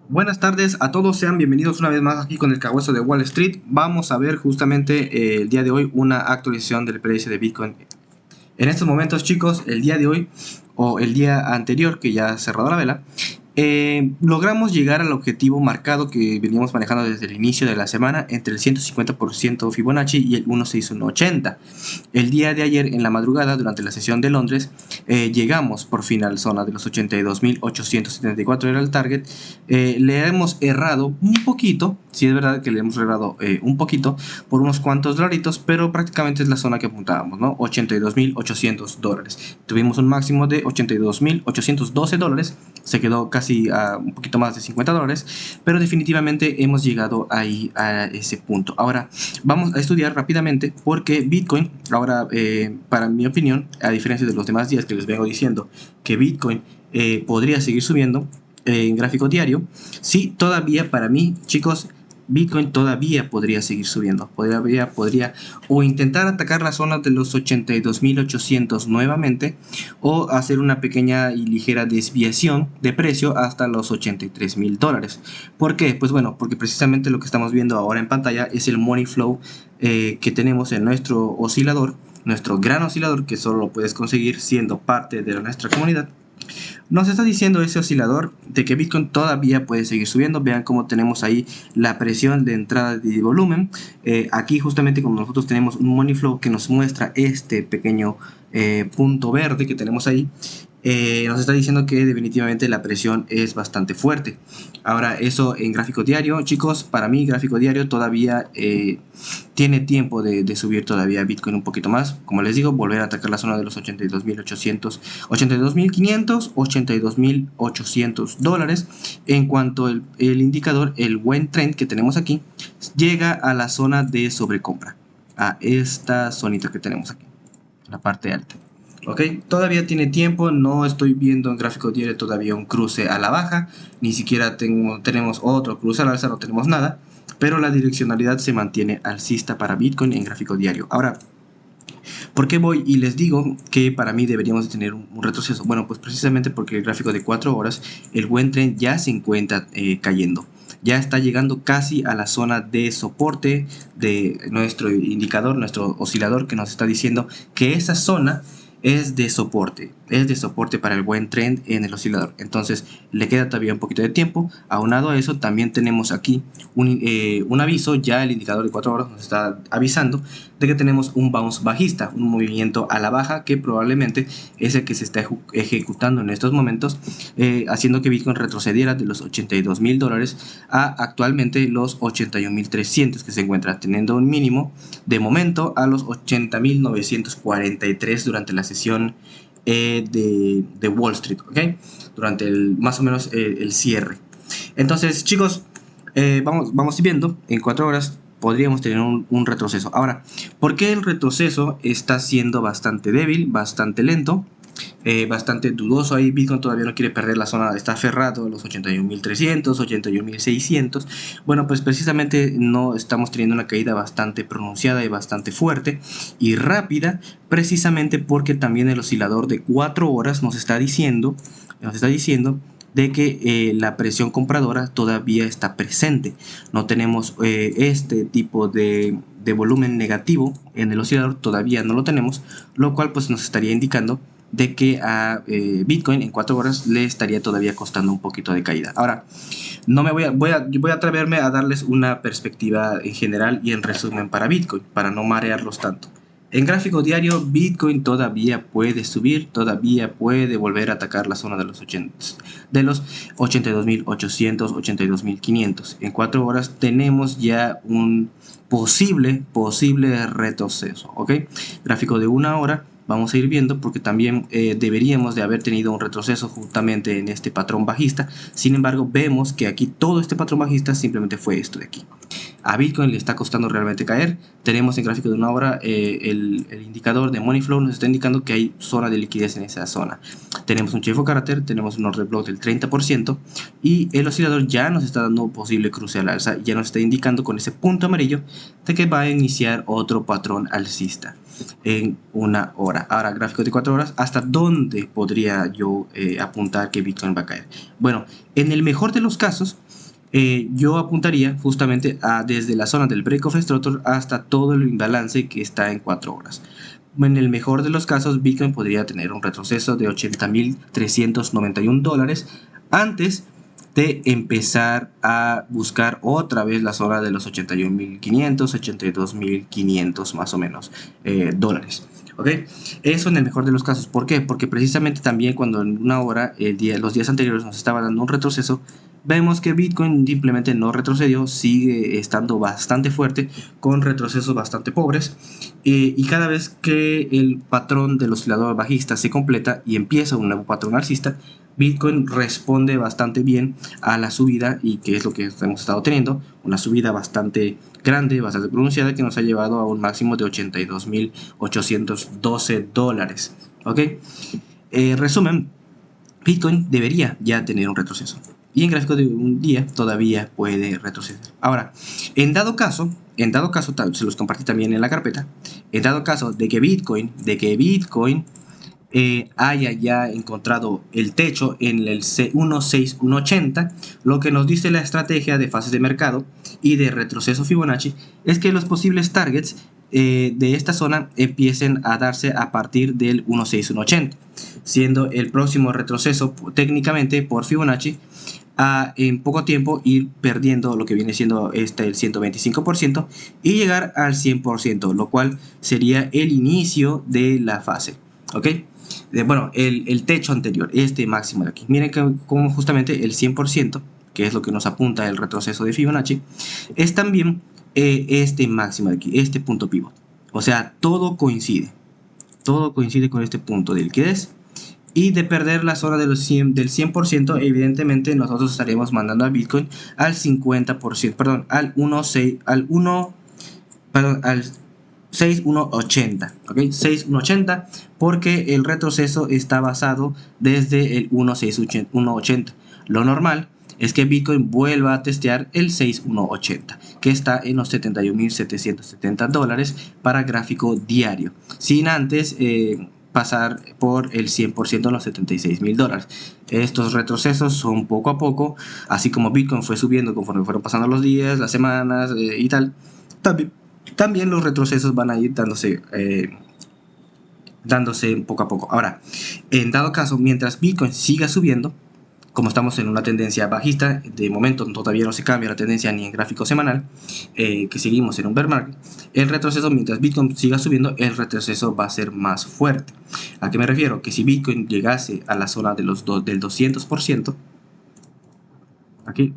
Buenas tardes a todos, sean bienvenidos una vez más aquí con el Cahueso de Wall Street. Vamos a ver justamente el día de hoy una actualización del precio de Bitcoin. En estos momentos, chicos, el día de hoy o el día anterior que ya ha cerrado la vela, logramos llegar al objetivo marcado que veníamos manejando desde el inicio de la semana entre el 150% Fibonacci y el 16180. El día de ayer en la madrugada, durante la sesión de Londres, llegamos por fin a la zona de los 82.874, era el target. Le hemos errado un poquito, sí es verdad que le hemos errado un poquito por unos cuantos dolaritos, pero prácticamente es la zona que apuntábamos, ¿no? 82.800 dólares. Tuvimos un máximo de 82.812 dólares, se quedó casi a un poquito más de 50 dólares, pero definitivamente hemos llegado ahí a ese punto. Ahora vamos a estudiar rápidamente porque Bitcoin, ahora para mi opinión, a diferencia de los demás días que les vengo diciendo que Bitcoin podría seguir subiendo en gráfico diario, sí, todavía para mí, chicos, Bitcoin todavía podría seguir subiendo, podría o intentar atacar la zona de los 82.800 nuevamente o hacer una pequeña y ligera desviación de precio hasta los 83.000 dólares. ¿Por qué? Pues bueno, porque precisamente lo que estamos viendo ahora en pantalla es el money flow que tenemos en nuestro oscilador, nuestro gran oscilador que solo lo puedes conseguir siendo parte de nuestra comunidad. Nos está diciendo ese oscilador de que Bitcoin todavía puede seguir subiendo. Vean cómo tenemos ahí la presión de entrada de volumen. Aquí justamente como nosotros tenemos un money flow que nos muestra este pequeño punto verde que tenemos ahí, nos está diciendo que definitivamente la presión es bastante fuerte. Ahora eso en gráfico diario, chicos, para mí gráfico diario todavía tiene tiempo de subir todavía Bitcoin un poquito más. Como les digo, volver a atacar la zona de los 82.800, 82.500, 82.800 dólares. En cuanto el indicador, el buen trend que tenemos aquí, llega a la zona de sobrecompra, a esta zonita que tenemos aquí, la parte alta. Ok, todavía tiene tiempo, no estoy viendo en gráfico diario todavía un cruce a la baja, ni siquiera tenemos otro cruce al alza, no tenemos nada, pero la direccionalidad se mantiene alcista para Bitcoin en gráfico diario. Ahora, ¿por qué voy y les digo que para mí deberíamos de tener un retroceso? Bueno, pues precisamente porque el gráfico de 4 horas, el buen trend ya se encuentra cayendo. Ya está llegando casi a la zona de soporte de nuestro indicador, nuestro oscilador, que nos está diciendo que esa zona es de soporte para el buen trend en el oscilador. Entonces le queda todavía un poquito de tiempo. Aunado a eso, también tenemos aquí un aviso. Ya el indicador de 4 horas nos está avisando de que tenemos un bounce bajista, un movimiento a la baja que probablemente es el que se está ejecutando en estos momentos, haciendo que Bitcoin retrocediera de los 82.000 dólares a actualmente los 81.300, que se encuentra teniendo un mínimo de momento a los 80.943 durante la sesión de Wall Street, ¿ok? Durante más o menos el cierre. Entonces, chicos, vamos viendo en 4 horas podríamos tener un retroceso. Ahora, ¿por qué el retroceso está siendo bastante débil, bastante lento, bastante dudoso? Ahí Bitcoin todavía no quiere perder la zona, está aferrado a los 81.300, 81.600. Bueno, pues precisamente no estamos teniendo una caída bastante pronunciada y bastante fuerte y rápida, precisamente porque también el oscilador de 4 horas nos está diciendo de que la presión compradora todavía está presente. No tenemos este tipo de volumen negativo en el oscilador, todavía no lo tenemos, lo cual pues nos estaría indicando de que a Bitcoin en 4 horas le estaría todavía costando un poquito de caída. Ahora, no me voy a atreverme a darles una perspectiva en general y en resumen para Bitcoin, para no marearlos tanto. En gráfico diario, Bitcoin todavía puede subir, todavía puede volver a atacar la zona de los 82.800, 82.500. En 4 horas tenemos ya un posible retroceso, ¿ok? Gráfico de 1 hora, vamos a ir viendo porque también deberíamos de haber tenido un retroceso justamente en este patrón bajista. Sin embargo, vemos que aquí todo este patrón bajista simplemente fue esto de aquí. A Bitcoin le está costando realmente caer. Tenemos en gráfico de 1 hora el indicador de money flow nos está indicando que hay zona de liquidez en esa zona. Tenemos un Chiffre Character, tenemos un order block del 30% y el oscilador ya nos está dando un posible cruce al alza, ya nos está indicando con ese punto amarillo de que va a iniciar otro patrón alcista en 1 hora. Ahora, gráfico de 4 horas, ¿hasta dónde podría yo apuntar que Bitcoin va a caer? Bueno, en el mejor de los casos, yo apuntaría justamente a desde la zona del break of structure hasta todo el imbalance que está en 4 horas. En el mejor de los casos, Bitcoin podría tener un retroceso de $80.391 antes de empezar a buscar otra vez la zona de los 81.500, 82.500 más o menos dólares. ¿Ok? Eso en el mejor de los casos. ¿Por qué? Porque precisamente también cuando en una hora, los días anteriores nos estaba dando un retroceso, vemos que Bitcoin simplemente no retrocedió, sigue estando bastante fuerte, con retrocesos bastante pobres, y cada vez que el patrón del oscilador bajista se completa y empieza un nuevo patrón alcista, Bitcoin responde bastante bien a la subida, y que es lo que hemos estado teniendo, una subida bastante grande, bastante pronunciada, que nos ha llevado a un máximo de $82.812. ¿Ok? Resumen, Bitcoin debería ya tener un retroceso, y en gráfico de un día todavía puede retroceder. Ahora, en dado caso, se los compartí también en la carpeta, en dado caso de que Bitcoin haya ya encontrado el techo en el 16180, lo que nos dice la estrategia de fases de mercado y de retroceso Fibonacci es que los posibles targets de esta zona empiecen a darse a partir del 16180, siendo el próximo retroceso técnicamente por Fibonacci a en poco tiempo ir perdiendo lo que viene siendo el 125% y llegar al 100%, lo cual sería el inicio de la fase. ¿Ok? Bueno, el techo anterior, este máximo de aquí. Miren como justamente el 100%, que es lo que nos apunta el retroceso de Fibonacci, es también este máximo de aquí, este punto pivot. O sea, todo coincide con este punto de liquidez. Y de perder la zona del 100%, evidentemente nosotros estaríamos mandando a Bitcoin al 50%, perdón, al 6180, ¿ok? 6180, porque el retroceso está basado desde el 16180. Lo normal es que Bitcoin vuelva a testear el 6180, que está en los $71.770 para gráfico diario, sin antes pasar por el 100% en los $76.000. Estos retrocesos son poco a poco, así como Bitcoin fue subiendo conforme fueron pasando los días, las semanas y tal. También los retrocesos van a ir dándose poco a poco. Ahora, en dado caso, mientras Bitcoin siga subiendo, como estamos en una tendencia bajista, de momento todavía no se cambia la tendencia ni en gráfico semanal, que seguimos en un bear market, el retroceso, mientras Bitcoin siga subiendo, el retroceso va a ser más fuerte. ¿A qué me refiero? Que si Bitcoin llegase a la zona del 200%, aquí,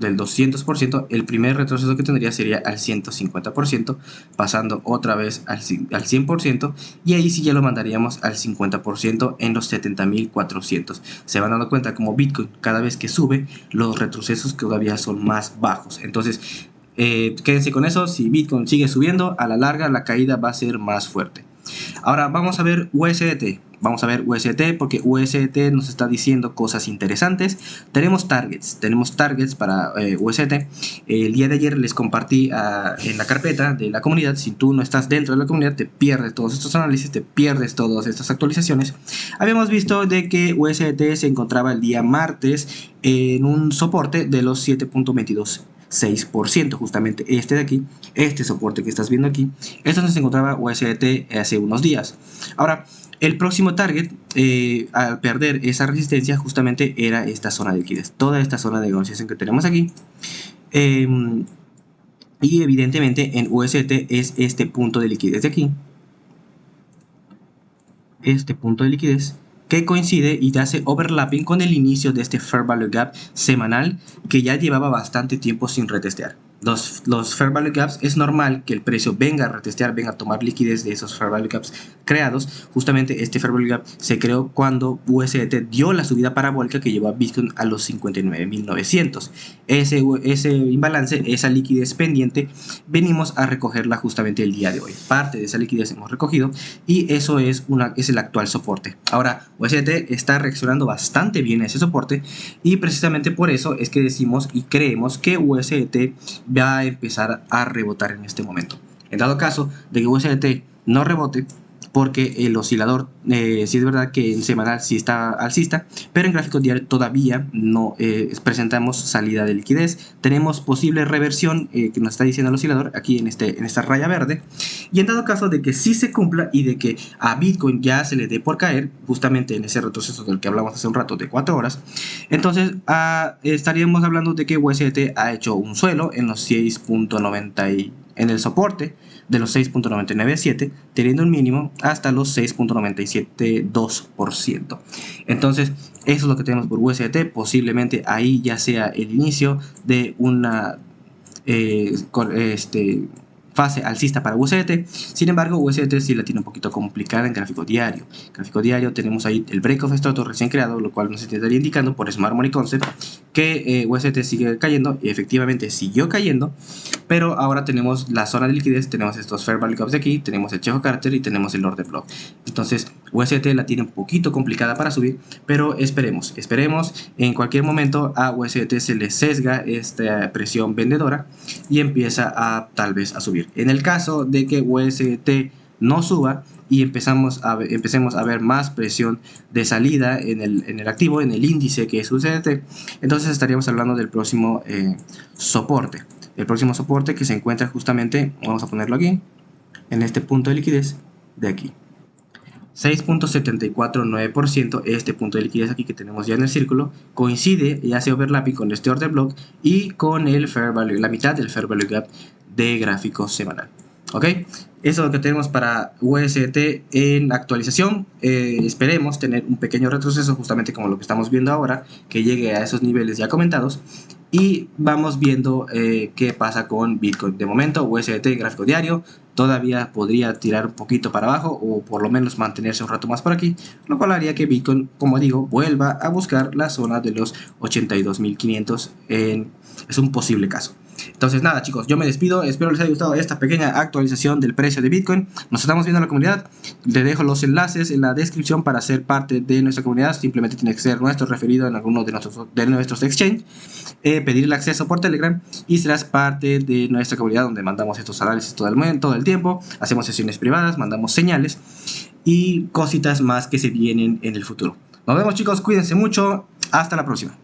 del 200%, el primer retroceso que tendría sería al 150%, pasando otra vez al 100%, y ahí sí ya lo mandaríamos al 50% en los 70.400. Se van dando cuenta como Bitcoin cada vez que sube, los retrocesos todavía son más bajos. Entonces, quédense con eso. Si Bitcoin sigue subiendo, a la larga la caída va a ser más fuerte. Ahora vamos a ver USDT. Vamos a ver USDT porque USDT nos está diciendo cosas interesantes. Tenemos targets para USDT. El día de ayer les compartí en la carpeta de la comunidad. Si tú no estás dentro de la comunidad, te pierdes todos estos análisis, te pierdes todas estas actualizaciones. Habíamos visto de que USDT se encontraba el día martes en un soporte de los 7.22%, justamente este de aquí, este soporte que estás viendo aquí, es donde se encontraba USDT hace unos días. Ahora, el próximo target, al perder esa resistencia, justamente era esta zona de liquidez, toda esta zona de negociación que tenemos aquí. Y evidentemente en USDT es este punto de liquidez de aquí, este punto de liquidez, que coincide y hace overlapping con el inicio de este Fair Value Gap semanal que ya llevaba bastante tiempo sin retestear. Los Fair Value Gaps, es normal que el precio venga a retestear, venga a tomar liquidez de esos Fair Value Gaps creados. Justamente este Fair Value Gap se creó cuando USDT dio la subida parabólica que llevó a Bitcoin a los 59.900. Ese imbalance, esa liquidez pendiente, venimos a recogerla justamente el día de hoy. Parte de esa liquidez hemos recogido y eso es el actual soporte. Ahora, USDT está reaccionando bastante bien a ese soporte, y precisamente por eso es que decimos y creemos que USDT va a empezar a rebotar en este momento. En dado caso de que USDT no rebote, porque el oscilador sí es verdad que en semanal sí está alcista, pero en gráfico diario todavía no presentamos salida de liquidez. Tenemos posible reversión que nos está diciendo el oscilador aquí en esta raya verde, y en dado caso de que sí se cumpla y de que a Bitcoin ya se le dé por caer, justamente en ese retroceso del que hablamos hace un rato de 4 horas, entonces estaríamos hablando de que USDT ha hecho un suelo en los 6.90 en el soporte de los 6.997, teniendo un mínimo hasta los 6.972%. Entonces, eso es lo que tenemos por USDT. Posiblemente ahí ya sea el inicio de una fase alcista para USDT. Sin embargo, USDT sí la tiene un poquito complicada en gráfico diario. En gráfico diario tenemos ahí el break of strato recién creado, lo cual nos estaría indicando por Smart Money Concept que USDT sigue cayendo, y efectivamente siguió cayendo, pero ahora tenemos la zona de liquidez, tenemos estos Fair Value Gaps de aquí, tenemos el Chejo Carter y tenemos el Order Block. Entonces USDT la tiene un poquito complicada para subir, pero esperemos, en cualquier momento a USDT se le sesga esta presión vendedora y empieza a tal vez a subir. En el caso de que USDT no suba y empecemos a ver más presión de salida en el activo, en el índice que es USDT, entonces estaríamos hablando del próximo soporte. El próximo soporte que se encuentra justamente, vamos a ponerlo aquí, en este punto de liquidez de aquí. 6.749%, este punto de liquidez aquí que tenemos ya en el círculo, coincide y hace overlapping con este order block y con el fair value, la mitad del fair value gap de gráfico semanal. ¿Ok? Eso es lo que tenemos para USDT en actualización. Esperemos tener un pequeño retroceso, justamente como lo que estamos viendo ahora, que llegue a esos niveles ya comentados. Y vamos viendo qué pasa con Bitcoin. De momento, USDT en gráfico diario todavía podría tirar un poquito para abajo, o por lo menos mantenerse un rato más por aquí, lo cual haría que Bitcoin, como digo, vuelva a buscar la zona de los 82.500. Es un posible caso. Entonces nada, chicos, yo me despido, espero les haya gustado esta pequeña actualización del precio de Bitcoin. Nos estamos viendo en la comunidad, les dejo los enlaces en la descripción para ser parte de nuestra comunidad. Simplemente tiene que ser nuestro referido en alguno de nuestros exchange, pedir el acceso por Telegram y serás parte de nuestra comunidad, donde mandamos estos análisis todo el tiempo, hacemos sesiones privadas, mandamos señales y cositas más que se vienen en el futuro. Nos vemos, chicos, cuídense mucho, hasta la próxima.